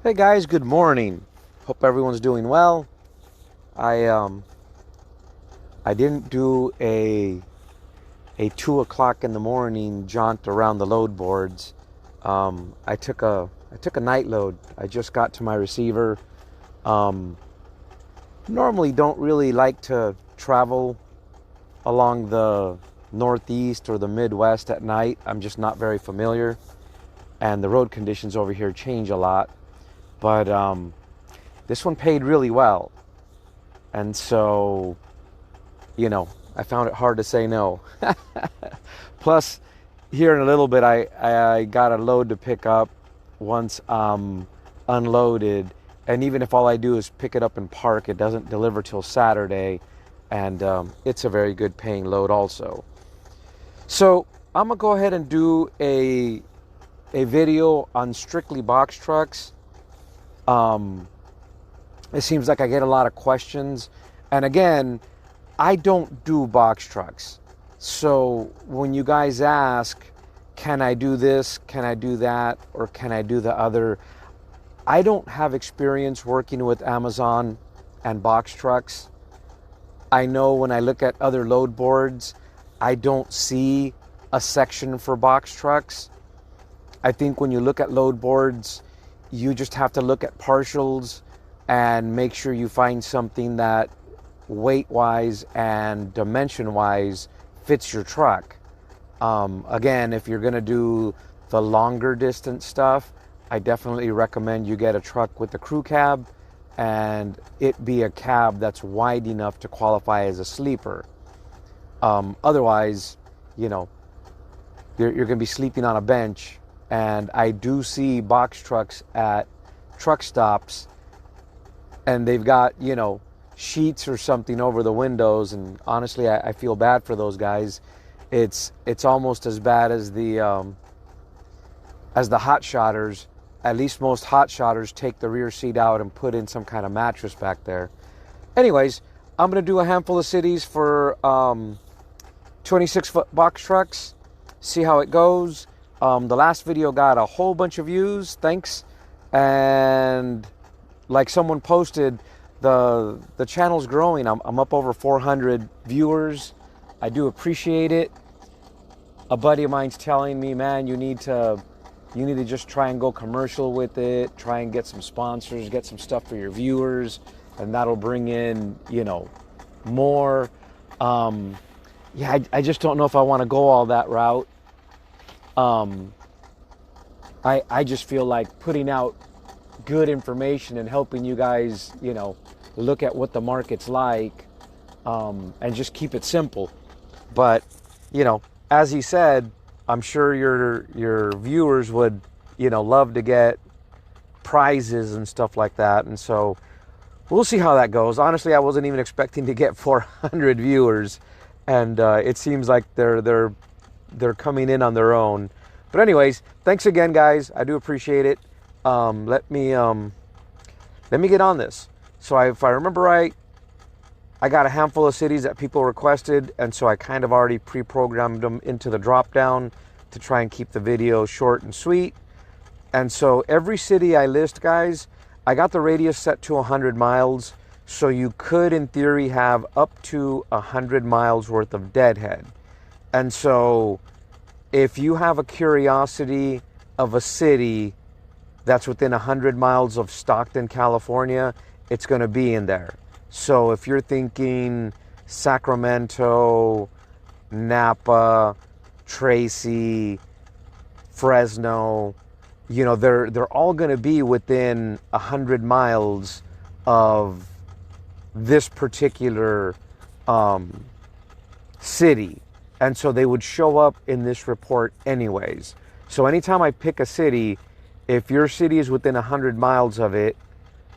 Hey guys, good morning. Hope everyone's doing well. I didn't do a 2 o'clock in the morning jaunt around the load boards. I took a night load. I just got to my receiver. Um, Normally don't really like to travel along the Northeast or the Midwest at night. I'm just not very familiar, and the road conditions over here change a lot. But this one paid really well, and so I found it hard to say no. Plus, here in a little bit, I got a load to pick up once unloaded. And even if all I do is pick it up and park, it doesn't deliver till Saturday. And it's a very good paying load also. So I'm going to go ahead and do a video on strictly box trucks. It seems like I get a lot of questions. And again, I don't do box trucks. So when you guys ask, can I do this, can I do that, or can I do the other? I don't have experience working with Amazon and box trucks. I know when I look at other load boards, I don't see a section for box trucks. I think when you look at load boards, you just have to look at partials and make sure you find something that weight-wise and dimension-wise fits your truck. Again, if you're going to do the longer distance stuff, I definitely recommend you get a truck with the crew cab and it be a cab that's wide enough to qualify as a sleeper. Otherwise, you're going to be sleeping on a bench. And I do see box trucks at truck stops, and they've got, sheets or something over the windows. And honestly, I feel bad for those guys. It's almost as bad as the hot shotters. At least most hot shotters take the rear seat out and put in some kind of mattress back there. Anyways, I'm going to do a handful of cities for 26-foot box trucks. See how it goes. The last video got a whole bunch of views. Thanks. And like someone posted, the channel's growing. I'm up over 400 viewers. I do appreciate it. A buddy of mine's telling me, man, you need to just try and go commercial with it. Try and get some sponsors, get some stuff for your viewers, and that'll bring in, more. I just don't know if I want to go all that route. I just feel like putting out good information and helping you guys, look at what the market's like, and just keep it simple. But, as he said, I'm sure your viewers would, love to get prizes and stuff like that. And so we'll see how that goes. Honestly, I wasn't even expecting to get 400 viewers, and it seems like they're coming in on their own. But anyways, thanks again, guys. I do appreciate it. Let me get on this. So if I remember right, I got a handful of cities that people requested, and so I kind of already pre-programmed them into the drop-down to try and keep the video short and sweet. And so every city I list, guys, I got the radius set to 100 miles, so you could, in theory, have up to 100 miles worth of deadhead. And so if you have a curiosity of a city that's within 100 miles of Stockton, California, it's going to be in there. So if you're thinking Sacramento, Napa, Tracy, Fresno, they're all going to be within 100 miles of this particular city. And so they would show up in this report anyways. So anytime I pick a city, if your city is within 100 miles of it,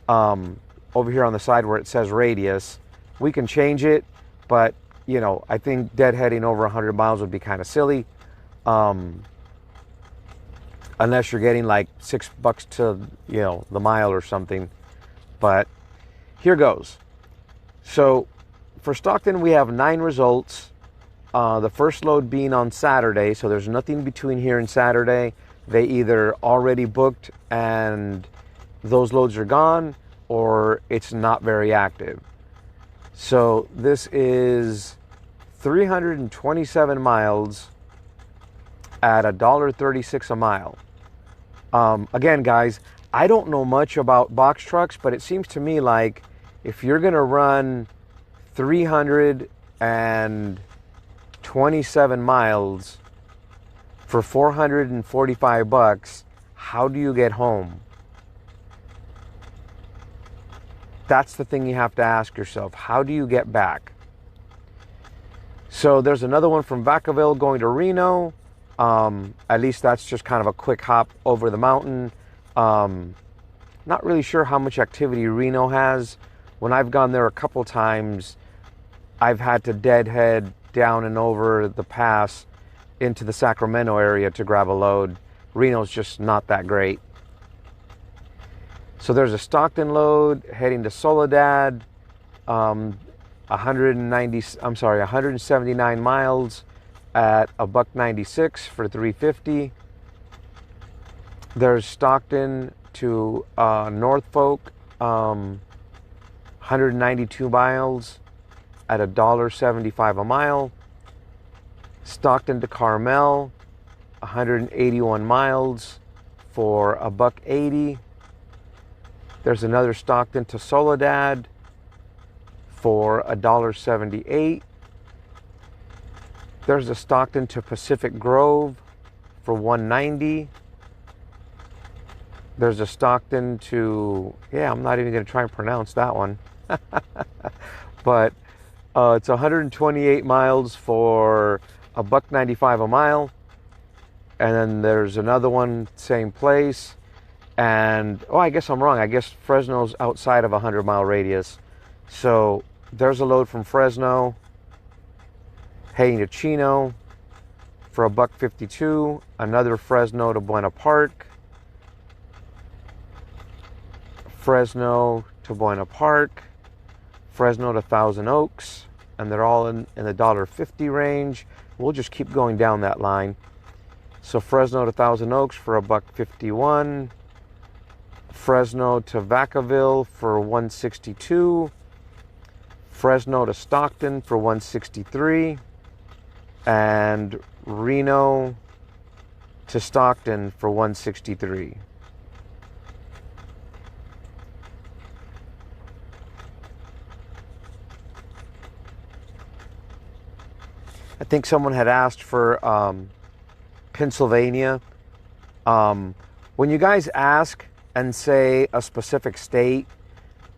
over here on the side where it says radius, we can change it. But, I think deadheading over 100 miles would be kind of silly. Unless you're getting like $6 to, the mile or something. But here goes. So for Stockton, we have 9 results. The first load being on Saturday, so there's nothing between here and Saturday. They either already booked and those loads are gone or it's not very active. So this is 327 miles at $1.36 a mile. Again, guys, I don't know much about box trucks, but it seems to me like if you're going to run 327 miles for $445, how do you get home? That's the thing you have to ask yourself. How do you get back? So there's another one from Vacaville going to Reno. At least that's just kind of a quick hop over the mountain. Not really sure how much activity Reno has. When I've gone there a couple times, I've had to deadhead down and over the pass into the Sacramento area to grab a load. Reno's just not that great. So there's a Stockton load heading to Soledad, 179 miles at $1.96 for $3.50. There's Stockton to Norfolk, 192 miles at $1.75 a mile. Stockton to Carmel, 181 miles for $1.80. There's another Stockton to Soledad for $1.78. There's a Stockton to Pacific Grove for $1.90. There's a Stockton to, I'm not even going to try and pronounce that one. But it's 128 miles for $1.95 a mile. And then there's another one, same place. And, I guess I'm wrong. I guess Fresno's outside of a 100-mile radius. So there's a load from Fresno heading to Chino for $1.52. Another Fresno to Buena Park. Fresno to Buena Park. Fresno to Thousand Oaks. And they're all in the $1.50 range. We'll just keep going down that line. So Fresno to Thousand Oaks for $1.51. Fresno to Vacaville for $1.62. Fresno to Stockton for $1.63. And Reno to Stockton for $1.63. I think someone had asked for Pennsylvania. When you guys ask and say a specific state,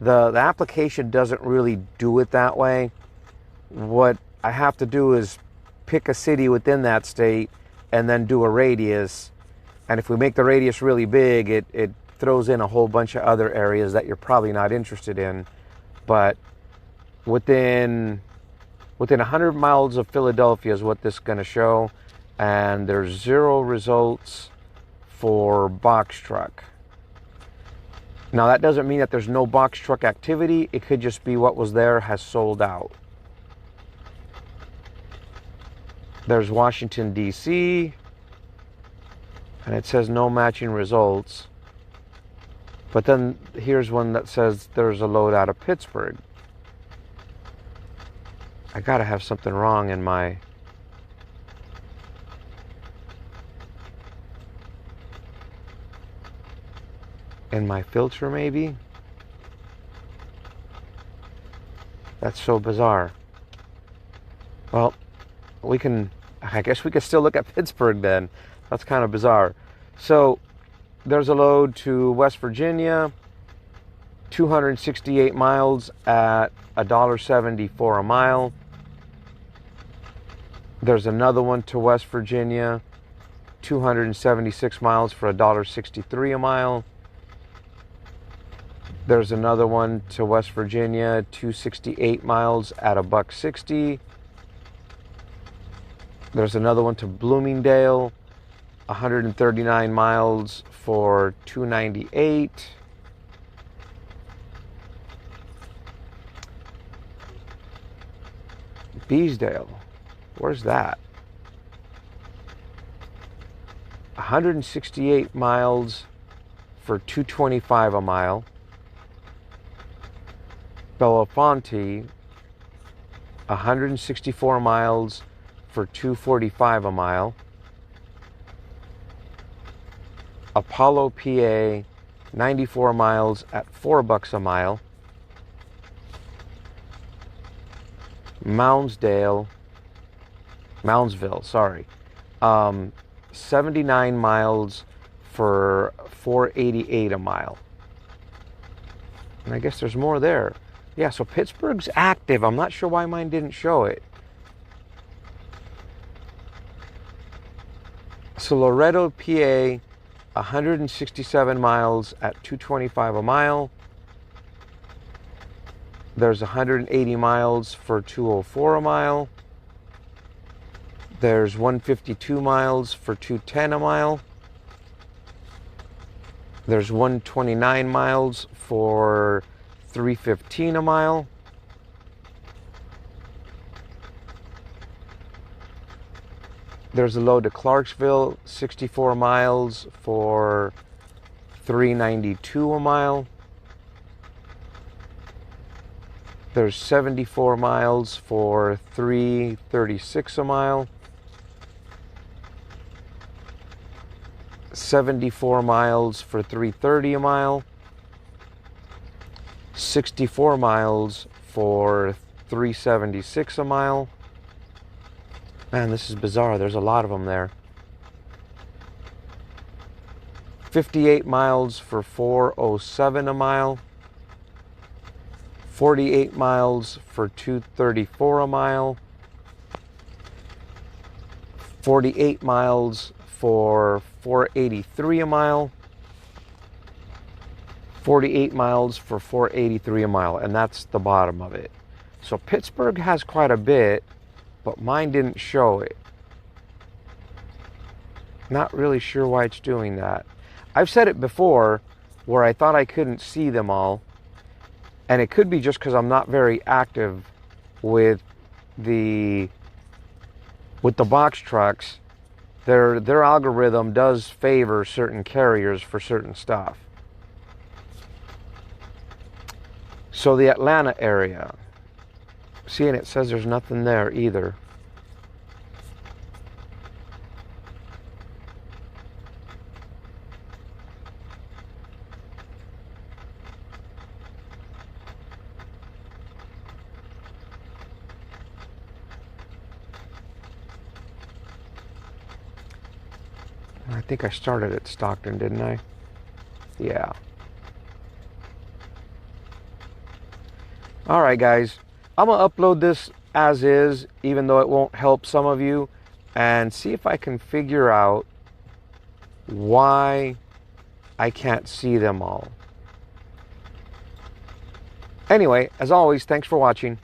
the application doesn't really do it that way. What I have to do is pick a city within that state and then do a radius. And if we make the radius really big, it throws in a whole bunch of other areas that you're probably not interested in. But within 100 miles of Philadelphia is what this is going to show. And there's 0 results for box truck. Now that doesn't mean that there's no box truck activity. It could just be what was there has sold out. There's Washington, D.C. And it says no matching results. But then here's one that says there's a load out of Pittsburgh. I gotta have something wrong in my filter, maybe. That's so bizarre. Well, I guess we could still look at Pittsburgh then. That's kind of bizarre. So there's a load to West Virginia, 268 miles at $1.74 a mile. There's another one to West Virginia, 276 miles for $1.63 a mile. There's another one to West Virginia, 268 miles at $1.60. There's another one to Bloomingdale, 139 miles for $2.98. Beesdale, where's that? 168 miles for $2.25 a mile. Belafonte, 164 miles for $2.45 a mile. Apollo, PA, 94 miles at $4 a mile. Moundsville, 79 miles for $4.88 a mile. And I guess there's more there. Yeah, so Pittsburgh's active. I'm not sure why mine didn't show it. So Loretto, PA, 167 miles at $2.25 a mile. There's 180 miles for $2.04 a mile. There's 152 miles for $2.10 a mile. There's 129 miles for $3.15 a mile. There's a load to Clarksville, 64 miles for $3.92 a mile. There's 74 miles for $3.36 a mile. 74 miles for $3.30 a mile. 64 miles for $3.76 a mile. Man, this is bizarre. There's a lot of them there. 58 miles for $4.07 a mile. 48 miles for $2.34 a mile. 48 miles for $4.83 a mile. 48 miles for $4.83 a mile, and that's the bottom of it. So Pittsburgh has quite a bit, but mine didn't show it. Not really sure why it's doing that. I've said it before where I thought I couldn't see them all, and it could be just because I'm not very active with the box trucks. Their algorithm does favor certain carriers for certain stuff. So the Atlanta area, see, and it says there's nothing there either. I think I started at Stockton, didn't I? Yeah. All right, guys. I'm going to upload this as is, even though it won't help some of you, and see if I can figure out why I can't see them all. Anyway, as always, thanks for watching.